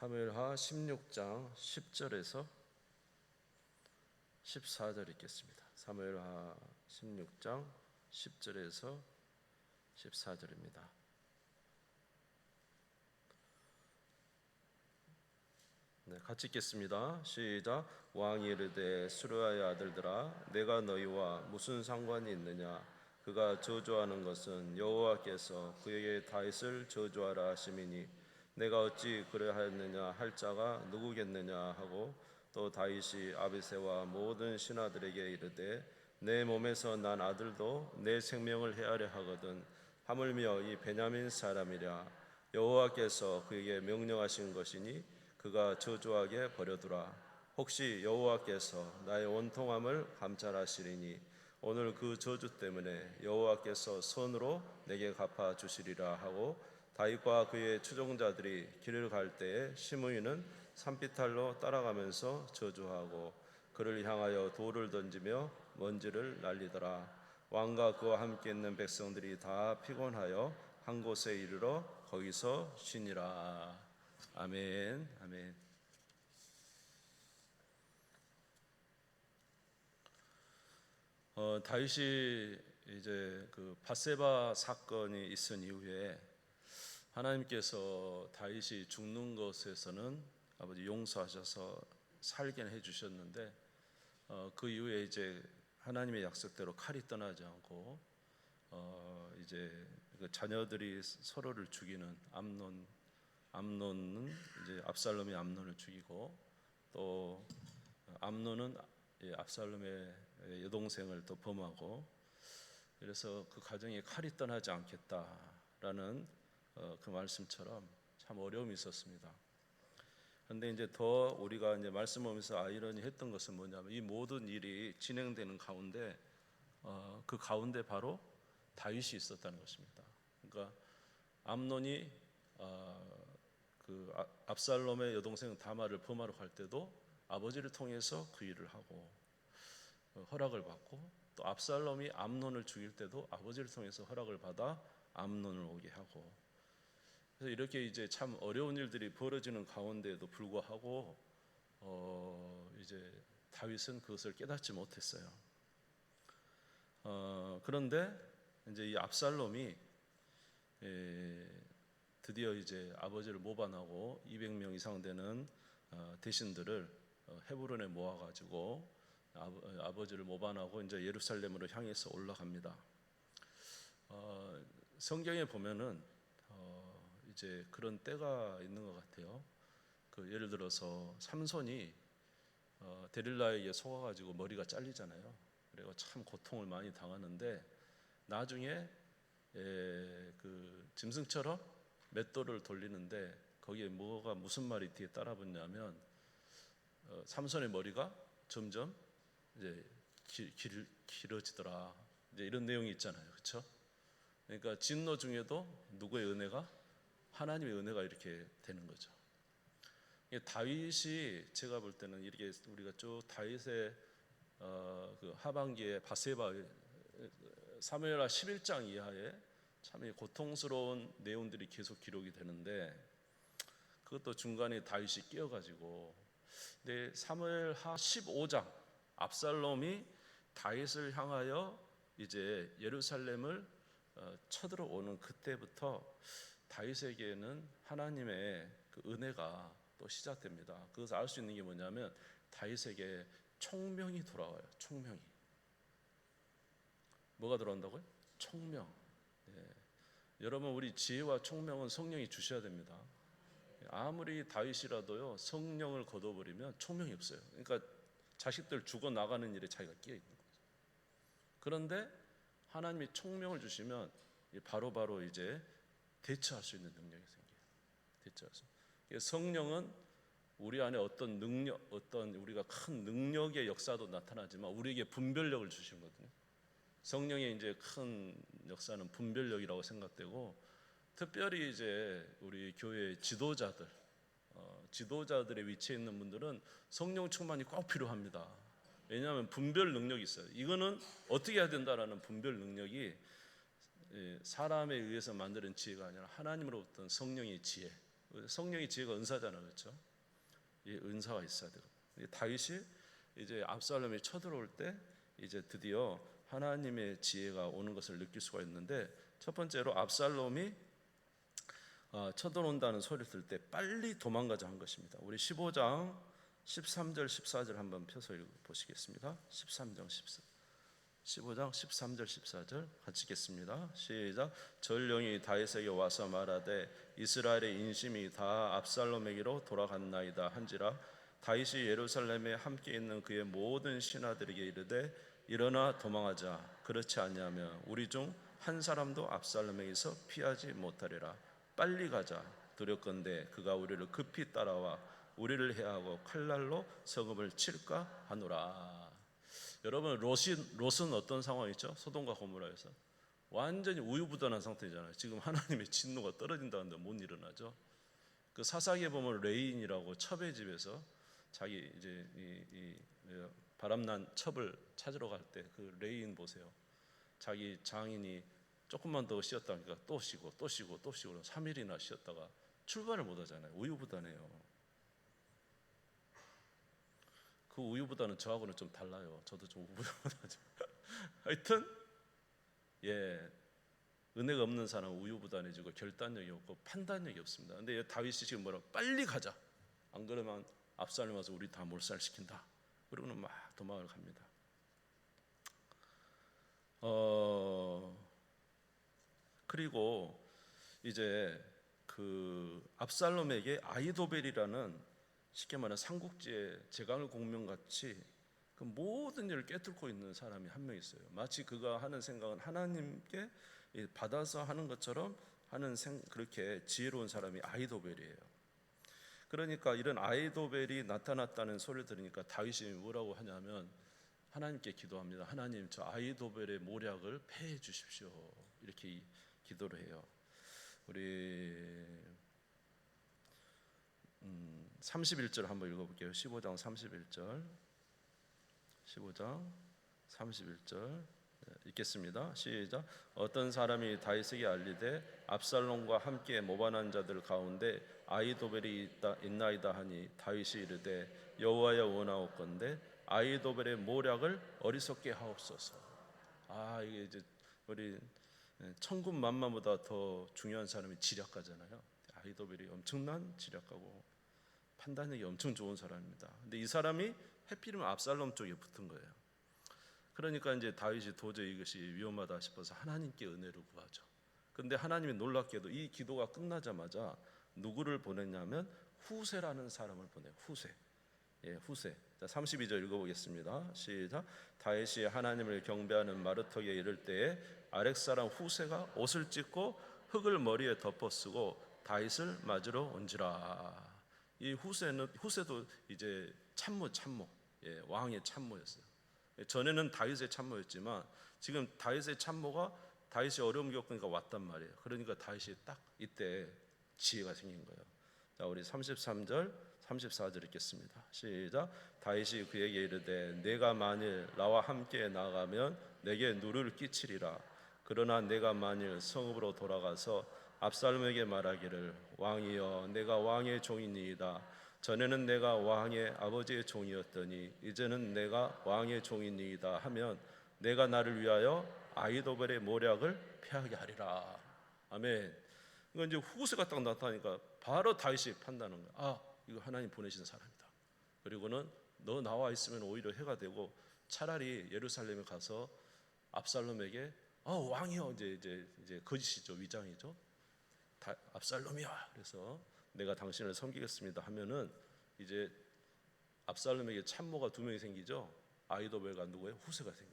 사무엘하 16장 10절에서 14절 읽겠습니다. 사무엘하 16장 10절에서 14절입니다. 네, 같이 읽겠습니다. 시작. 왕이 이르되 수르야의 아들들아, 내가 너희와 무슨 상관이 있느냐? 그가 저주하는 것은 여호와께서 그에게 다윗을 저주하라 하심이니 내가 어찌 그러하였느냐 할 자가 누구겠느냐 하고, 또 다윗이 아비새와 모든 신하들에게 이르되 내 몸에서 난 아들도 내 생명을 해하려 하거든 하물며 이 베냐민 사람이랴. 여호와께서 그에게 명령하신 것이니 그가 저주하게 버려두라. 혹시 여호와께서 나의 원통함을 감찰하시리니 오늘 그 저주 때문에 여호와께서 선으로 내게 갚아 주시리라 하고, 다윗과 그의 추종자들이 길을 갈 때에 시므이는 산비탈로 따라가면서 저주하고 그를 향하여 돌을 던지며 먼지를 날리더라. 왕과 그와 함께 있는 백성들이 다 피곤하여 한 곳에 이르러 거기서 쉬니라. 아멘. 아멘. 다윗이 이제 그 밧세바 사건이 있은 이후에 하나님께서 다윗이 죽는 것에서는 아버지 용서하셔서 살게 해주셨는데, 그 이후에 이제 하나님의 약속대로 칼이 떠나지 않고 이제 그 자녀들이 서로를 죽이는 암논은 이제 압살롬이 암논을 죽이고, 또 암논은 압살롬의 여동생을 또 범하고, 그래서 그 가정에 칼이 떠나지 않겠다라는 그 말씀처럼 참 어려움이 있었습니다. 그런데 이제 더 우리가 이제 말씀하면서 아이러니했던 것은 뭐냐면, 이 모든 일이 진행되는 가운데 그 가운데 바로 다윗이 있었다는 것입니다. 그러니까 암논이 그 압살롬의 여동생 다말을 범하러 갈 때도 아버지를 통해서 그 일을 하고 허락을 받고, 또 압살롬이 암논을 죽일 때도 아버지를 통해서 허락을 받아 암논을 오게 하고, 그래서 이렇게 이제 참 어려운 일들이 벌어지는 가운데에도 불구하고 이제 다윗은 그것을 깨닫지 못했어요. 그런데 이제 이 압살롬이 드디어 이제 아버지를 모반하고 200명 이상 되는 대신들을 헤브론에 모아가지고 아버지를 모반하고 이제 예루살렘으로 향해서 올라갑니다. 성경에 보면은 이제 그런 때가 있는 것 같아요. 그 예를 들어서 삼손이 데릴라에게 속아가지고 머리가 잘리잖아요. 그리고 참 고통을 많이 당하는데, 나중에 그 짐승처럼 맷돌을 돌리는데 거기에 무슨 말이 뒤에 따라붙냐면 삼손의 머리가 점점 이제 길어지더라. 이제 이런 내용이 있잖아요, 그렇죠? 그러니까 진노 중에도 누구의 은혜가? 하나님의 은혜가 이렇게 되는 거죠. 다윗이 제가 볼 때는 이렇게 우리가 쭉 다윗의 그 하반기에 밧세바 사무엘하 11장 이하에 참 고통스러운 내용들이 계속 기록이 되는데, 그것도 중간에 다윗이 끼어가지고, 근데 사무엘하 15장 압살롬이 다윗을 향하여 이제 예루살렘을 쳐들어오는 그때부터 다윗에게는 하나님의 그 은혜가 또 시작됩니다. 그것을 알 수 있는 게 뭐냐면, 다윗에게 총명이 돌아와요. 총명이. 뭐가 돌아온다고요? 총명. 여러분, 우리 지혜와 총명은 성령이 주셔야 됩니다. 아무리 다윗이라도요, 성령을 거둬버리면 총명이 없어요. 그러니까 자식들 죽어 나가는 일에 자기가 끼어 있는 거죠. 그런데 하나님이 총명을 주시면 바로바로 이제 대처할 수 있는 능력이 생겨요. 대처할 수. 성령은 우리 안에 어떤 능력, 어떤 우리가 큰 능력의 역사도 나타나지만 우리에게 분별력을 주시거든요. 성령의 이제 큰 역사는 분별력이라고 생각되고, 특별히 이제 우리 교회 지도자들의 위치에 있는 분들은 성령 충만이 꼭 필요합니다. 왜냐하면 분별 능력이 있어요. 이거는 어떻게 해야 된다라는 분별 능력이 사람에 의해서 만드는 지혜가 아니라 하나님으로부터 성령의 지혜, 성령의 지혜가 은사잖아, 그렇죠? 이 은사가 있어야 되고, 다윗이 이제 압살롬이 쳐들어올 때 이제 드디어 하나님의 지혜가 오는 것을 느낄 수가 있는데, 첫 번째로 압살롬이 쳐들어온다는 소리를 들 때 빨리 도망가자 한 것입니다. 우리 15장 13절 14절 한번 펴서 보시겠습니다. 15장 13절 14절 같이 읽겠습니다. 시작. 전령이 다윗에게 와서 말하되 이스라엘의 인심이 다 압살롬에게로 돌아갔나이다 한지라. 다윗이 예루살렘에 함께 있는 그의 모든 신하들에게 이르되 일어나 도망하자. 그렇지 아니하면 우리 중 한 사람도 압살롬에게서 피하지 못하리라. 빨리 가자. 두렵건대 그가 우리를 급히 따라와 우리를 해하고 칼날로 성읍을 칠까 하노라. 여러분, 롯은 어떤 상황이죠? 소돔과 고모라에서 완전히 우유부단한 상태잖아요. 지금 하나님의 진노가 떨어진다는데 못 일어나죠. 그 사사기에 보면 레인이라고 첩의 집에서 자기 이제 이 바람난 첩을 찾으러 갈 때 그 레인 보세요. 자기 장인이 조금만 더 쉬었다니까 또 쉬고 또 쉬고 또 쉬고 3일이나 쉬었다가 출발을 못 하잖아요. 우유부단해요. 그 우유부단은 저하고는 좀 달라요. 저도 좀 우유부단하죠. 하여튼 은혜가 없는 사람은 우유부단해지고 결단력이 없고 판단력이 없습니다. 근데 다윗이 지금 뭐라고? 빨리 가자. 안 그러면 압살롬 와서 우리 다 몰살시킨다. 그러고는 막 도망을 갑니다. 그리고 이제 그 압살롬에게 아히도벨이라는 쉽게 말하는 삼국지의 제강을 공명같이 그 모든 일을 깨뚫고 있는 사람이 한 명 있어요. 마치 그가 하는 생각은 하나님께 받아서 하는 것처럼 하는 그렇게 지혜로운 사람이 아히도벨이에요. 그러니까 이런 아히도벨이 나타났다는 소리를 들으니까 다윗이 뭐라고 하냐면 하나님께 기도합니다. 하나님, 저 아히도벨의 모략을 패해 주십시오. 이렇게 기도를 해요. 우리 31절 한번 읽어볼게요. 15장 31절 31절 읽겠습니다. 시작. 어떤 사람이 다윗에게 알리되 압살롬과 함께 모반한 자들 가운데 아히도벨이 있나이다 하니 다윗이 이르되 여호와여 원하옵건대 아히도벨의 모략을 어리석게 하옵소서. 이게 이제 우리 천군만마보다 더 중요한 사람이 지략가잖아요. 아히도벨이 엄청난 지략가고 판단력이 엄청 좋은 사람입니다. 근데 이 사람이 해필이면 압살롬 쪽에 붙은 거예요. 그러니까 이제 다윗이 도저히 이것이 위험하다 싶어서 하나님께 은혜를 구하죠. 그런데 하나님이 놀랍게도 이 기도가 끝나자마자 누구를 보냈냐면 후세라는 사람을 보내요. 후세. 후세. 자, 32절 읽어보겠습니다. 시작. 다윗이 하나님을 경배하는 마르턱에 이를 때에 아렉 사람 후세가 옷을 찢고 흙을 머리에 덮어쓰고 다윗을 맞으러 온지라. 이 후세도 이제 참모, 왕의 참모였어요. 전에는 다윗의 참모였지만 지금 다윗의 참모가 다윗이 어려움 겪으니까 왔단 말이에요. 그러니까 다윗이 딱 이때 지혜가 생긴 거예요. 자, 우리 33절 34절 읽겠습니다. 시작. 다윗이 그에게 이르되 내가 만일 나와 함께 나가면 내게 누를 끼치리라. 그러나 내가 만일 성읍으로 돌아가서 압살롬에게 말하기를 왕이여 내가 왕의 종이니이다. 전에는 내가 왕의 아버지의 종이었더니 이제는 내가 왕의 종이니이다 하면 내가 나를 위하여 아히도벨의 모략을 패하게 하리라. 아멘. 이건 이제 후세가 딱 나타나니까 바로 다윗이 판단하는 거야. 이거 하나님 보내신 사람이다. 그리고는 너 나와 있으면 오히려 해가 되고 차라리 예루살렘에 가서 압살롬에게 왕이요 이제 거짓이죠, 위장이죠. 압살롬이야. 그래서 내가 당신을 섬기겠습니다 하면은 이제 압살롬에게 참모가 두 명이 생기죠. 아히도벨과 누구예요? 후세가 생겨.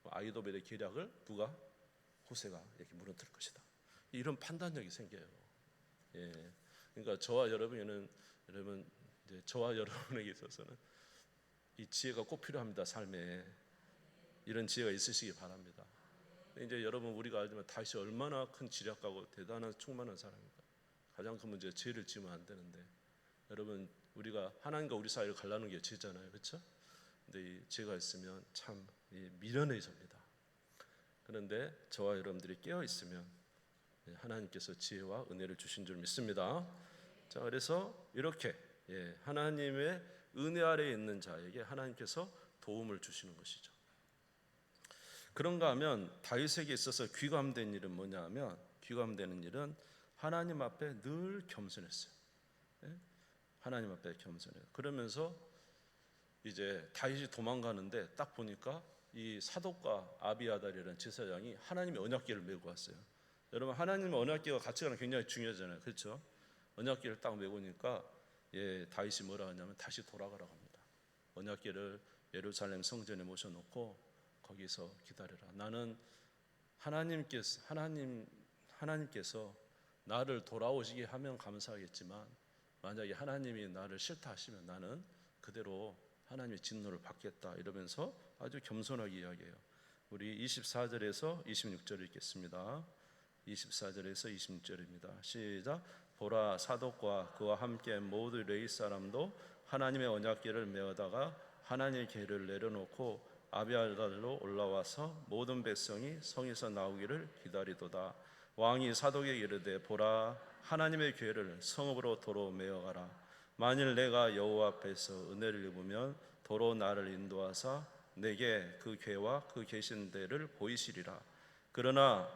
아히도벨의 계략을 누가? 후세가 이렇게 무너뜨릴 것이다. 이런 판단력이 생겨요. 그러니까 저와 여러분 이제 저와 여러분에게 있어서는 이 지혜가 꼭 필요합니다. 삶에 이런 지혜가 있으시기 바랍니다. 이제 여러분 우리가 알지만 다윗이 얼마나 큰 지략가고 대단한 충만한 사람입니다. 가장 큰 문제가 죄를 지으면 안 되는데 여러분 우리가 하나님과 우리 사이를 갈라는 게 죄잖아요, 그렇죠? 근데 이 죄가 있으면 참 미련해집니다. 그런데 저와 여러분들이 깨어 있으면 하나님께서 지혜와 은혜를 주신 줄 믿습니다. 자, 그래서 이렇게 하나님의 은혜 아래에 있는 자에게 하나님께서 도움을 주시는 것이죠. 그런가 하면 다윗에게 있어서 귀감된 일은 뭐냐 하면, 귀감되는 일은 하나님 앞에 늘 겸손했어요. 하나님 앞에 겸손해요. 그러면서 이제 다윗이 도망가는데 딱 보니까 이 사독과 아비아달이라는 제사장이 하나님의 언약궤를 메고 왔어요. 여러분, 하나님의 언약궤가 같이 가는 굉장히 중요하잖아요, 그렇죠? 언약궤를 딱 메고 오니까 다윗이 뭐라 하냐면 다시 돌아가라고 합니다. 언약궤를 예루살렘 성전에 모셔놓고 거기서 기다려라. 나는 하나님께서 나를 돌아오시게 하면 감사하겠지만, 만약에 하나님이 나를 싫다 하시면 나는 그대로 하나님의 진노를 받겠다, 이러면서 아주 겸손하게 이야기해요. 우리 24절에서 26절 읽겠습니다. 24절에서 26절입니다. 시작. 보라, 사독과 그와 함께 모두 레위 사람도 하나님의 언약궤를 메어다가 하나님의 궤를 내려놓고 아비아달로 올라와서 모든 백성이 성에서 나오기를 기다리도다. 왕이 사독에게 이르되, 보라, 하나님의 궤를 성읍으로 도로 메어가라. 만일 내가 여호와 앞에서 은혜를 입으면 도로 나를 인도하사 내게 그 궤와 그 계신 데를 보이시리라. 그러나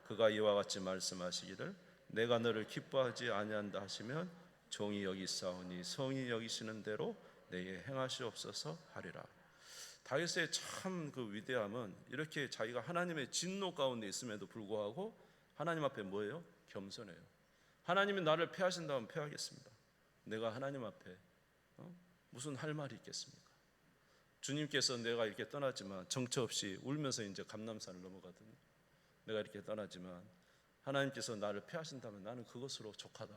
그가 이와 같이 말씀하시기를, 내가 너를 기뻐하지 아니한다 하시면 종이 여기사오니 성이 여기시는 대로 내게 행하시옵소서 하리라. 다윗의 참 그 위대함은 이렇게 자기가 하나님의 진노 가운데 있음에도 불구하고 하나님 앞에 뭐예요? 겸손해요. 하나님이 나를 패하신다면 패하겠습니다. 내가 하나님 앞에 무슨 할 말이 있겠습니까? 주님께서 내가 이렇게 떠났지만 정처 없이 울면서 이제 감람산을 넘어가더니 내가 이렇게 떠나지만 하나님께서 나를 패하신다면 나는 그것으로 족하다.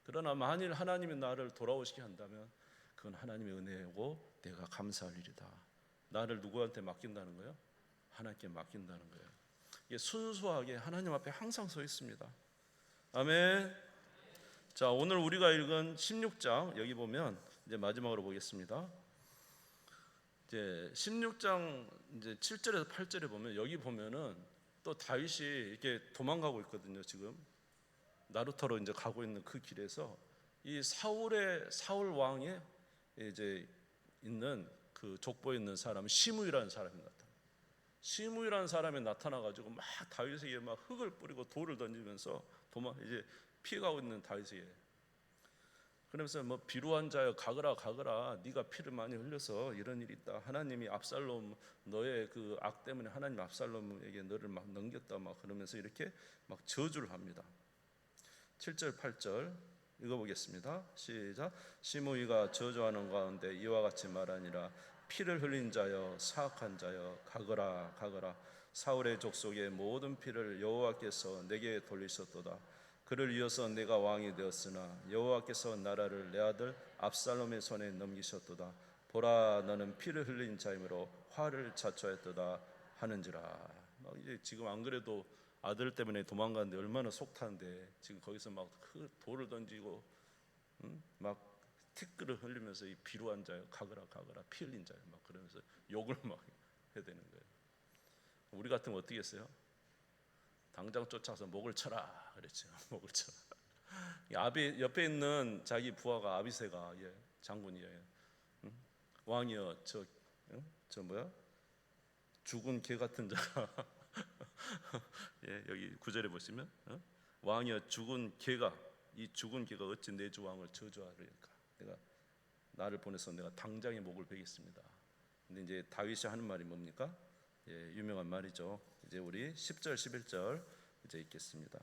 그러나 만일 하나님이 나를 돌아오시게 한다면 그건 하나님의 은혜고 내가 감사할 일이다. 나를 누구한테 맡긴다는 거예요? 하나님께 맡긴다는 거예요. 이게 순수하게 하나님 앞에 항상 서 있습니다. 아멘. 자, 오늘 우리가 읽은 16장 여기 보면 이제 마지막으로 보겠습니다. 이제 16장 이제 7절에서 8절에 보면, 여기 보면은 또 다윗이 이렇게 도망가고 있거든요. 지금 나루터로 이제 가고 있는 그 길에서 이 사울 왕의 이제 있는 그 족보에 있는 사람 시므이라는 사람이 나타나. 시므이라는 사람이 나타나 가지고 막 다윗에게 막 흙을 뿌리고 돌을 던지면서 이제 피해가고 있는 다윗에게, 그러면서 뭐 비루한 자여 가거라, 네가 피를 많이 흘려서 이런 일이 있다. 하나님이 압살롬, 너의 그 악 때문에 하나님 압살롬에게 너를 막 넘겼다, 막 그러면서 이렇게 막 저주를 합니다. 7절 8절 읽어보겠습니다. 시작. 시므이가 저주하는 가운데 이와 같이 말하니라. 피를 흘린 자여, 사악한 자여, 가거라. 사울의 족속의 모든 피를 여호와께서 내게 돌리셨도다. 그를 이어서 내가 왕이 되었으나 여호와께서 나라를 내 아들 압살롬의 손에 넘기셨도다. 보라, 너는 피를 흘린 자이므로 화를 자초했도다 하는지라. 이제 지금 안 그래도 아들 때문에 도망가는데 얼마나 속타는데 지금 거기서 막 돌을 던지고 막 티끌을 흘리면서 이 비루한 자여, 가거라 피 흘린 자여, 막 그러면서 욕을 막 해야 되는 거예요. 우리 같으면 어떻게 했어요? 당장 쫓아서 목을 쳐라 그랬죠. 목을 쳐라. 옆에 있는 자기 부하가 아비새가 장군이에요. 왕이여, 저 뭐야? 죽은 개 같은 자가 여기 9절에 보시면 왕이여, 죽은 개가 어찌 내 주 왕을 저주하리까? 내가 나를 보내서 내가 당장에 목을 베겠습니다. 근데 이제 다윗이 하는 말이 뭡니까? 유명한 말이죠. 이제 우리 10절 11절 이제 읽겠습니다.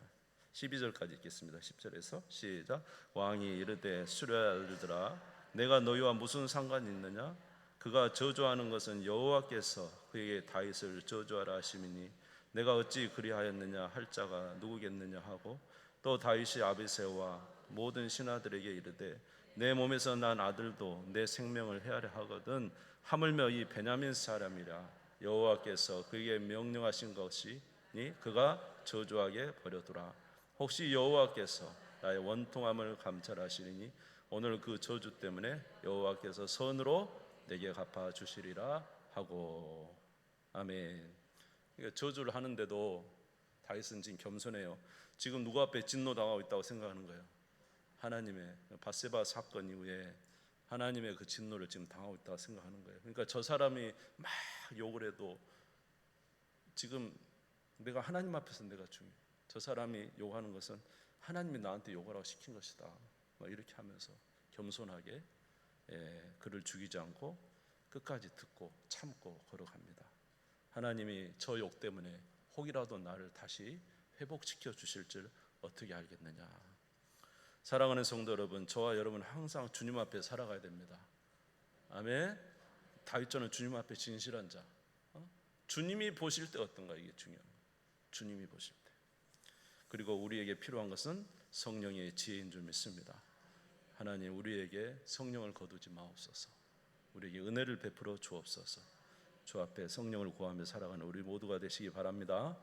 12절까지 읽겠습니다. 10절에서 시작. 왕이 이르되, 수레야 아들들아, 내가 너희와 무슨 상관이 있느냐? 그가 저주하는 것은 여호와께서 그에게 다윗을 저주하라 하심이니 내가 어찌 그리하였느냐 할 자가 누구겠느냐 하고, 또 다윗이 아비새와 모든 신하들에게 이르되, 내 몸에서 난 아들도 내 생명을 헤아려 하거든 하물며 이 베냐민 사람이라 여호와께서 그에게 명령하신 것이니 그가 저주하게 버려두라. 혹시 여호와께서 나의 원통함을 감찰하시리니 오늘 그 저주 때문에 여호와께서 선으로 내게 갚아 주시리라 하고. 아멘. 그러니까 저주를 하는데도 다윗은 지금 겸손해요. 지금 누구 앞에 진노 당하고 있다고 생각하는 거예요? 하나님의 밧세바 사건 이후에 하나님의 그 진노를 지금 당하고 있다고 생각하는 거예요. 그러니까 저 사람이 막 욕을 해도 지금 내가 하나님 앞에서 내가 중요해. 저 사람이 욕하는 것은 하나님이 나한테 욕하라고 시킨 것이다. 막 이렇게 하면서 겸손하게 그를 죽이지 않고 끝까지 듣고 참고 걸어갑니다. 하나님이 저 욕 때문에 혹이라도 나를 다시 회복시켜 주실 줄 어떻게 알겠느냐. 사랑하는 성도 여러분, 저와 여러분 항상 주님 앞에 살아가야 됩니다. 아멘. 다윗처럼 주님 앞에 진실한 자. 주님이 보실 때 어떤가, 이게 중요합니다. 주님이 보실 때. 그리고 우리에게 필요한 것은 성령의 지혜인 줄 믿습니다. 하나님, 우리에게 성령을 거두지 마옵소서. 우리에게 은혜를 베풀어 주옵소서. 주 앞에 성령을 구하며 살아가는 우리 모두가 되시기 바랍니다.